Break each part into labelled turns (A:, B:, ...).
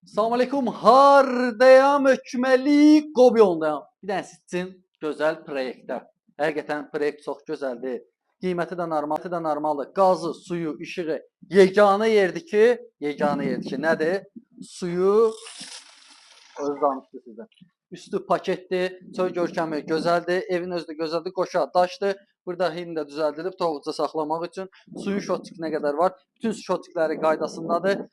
A: Salam aleykum, hardayam, hökməli Qobyondayam. Bir dənə siz üçün gözəl proyektlər. Həqiqətən proyekt çox gözəldir. Qiyməti də normaldır. Qazı, suyu, işığı yeganə yerdir ki, nədir? Suyu öz danışdı sizə. Üstü paketdir, çox görkəmli, gözəldir. Evin özü də gözəldir, qoşa daşdır. Burada hin də düzəldilib tovuqca saxlamaq üçün. Suyun şotçuk nə qədər var? Bütün şotçukları qaydasındadır.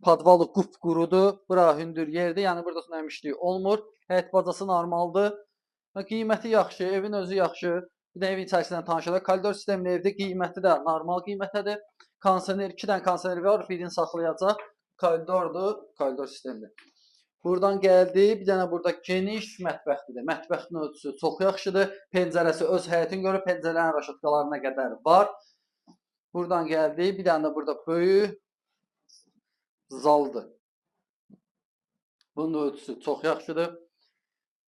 A: Podvalı qupqurudur. Bura hündür yerdir. Yəni burada nəmişlik olmur. Həyət bacası normaldır. Qiyməti yaxşı, evin özü yaxşı. Bir də evin içərisindən tanışılır. Koridor sistemli evdir. Qiyməti də normal qiymətədir. Kondisioner, 2 dənə kondisioner var. Birini saxlayacaq. Koridordur, koridor sistemli. Buradan gəldi. Bir dənə burada geniş mətbəxdir. Mətbəxin ölçüsü çox yaxşıdır. Pəncərəsi öz həyətini görür. Pəncərələrin raşatqalarına qədər var. Buradan gəldi. Bir dənə də burada böyük zaldır. Bunun da ölçüsü çox yaxşıdır.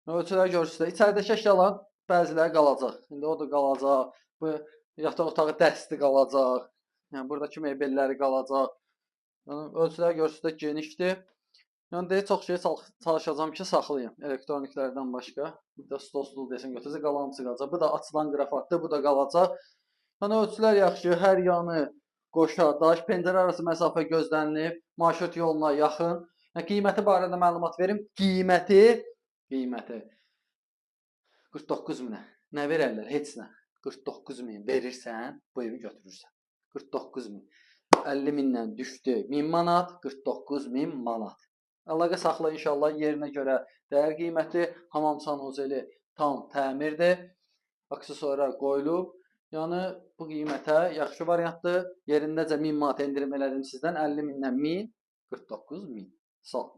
A: Ölçüləri görürsünüz. İçəridəki əşyaların bəziləri qalacaq. İndi o da qalacaq. Bu yataq otağı dəsti qalacaq. Yəni buradakı mebelləri qalacaq. Yəni ölçüləri görürsünüz genişdir. Yəni deyə çox şey çalışacağam ki, saxlayım. Elektroniklərdən başqa. Bir də stol desən götürəcək, qalan hamısı qalacaq. Bu da açılan qrafatdır, bu da qalacaq. Yəni ölçülər yaxşı, hər yanı qoşa, daş, pəncərə arası məsafə gözlənilib, marşrut yoluna yaxın. Yəni qiyməti barədə məlumat verim. Qiyməti 49 minə. Nə verərlər? Heç nə. 49 min verirsən, bu evi götürürsən. 49 min. 50 mindən düşdü 1000 manat, 49 min manat. Əlaqə saxla inşallah, yerinə görə dəyər qiyməti, hamam sanuzeli tam təmirdir. Aksesuarlar qoyulub. Yəni bu qiymətə yaxşı variantdır. Yerindəcə 1000 manat endirim elədim sizdən. 50 mindən 1000, 49 min. Sağ ol.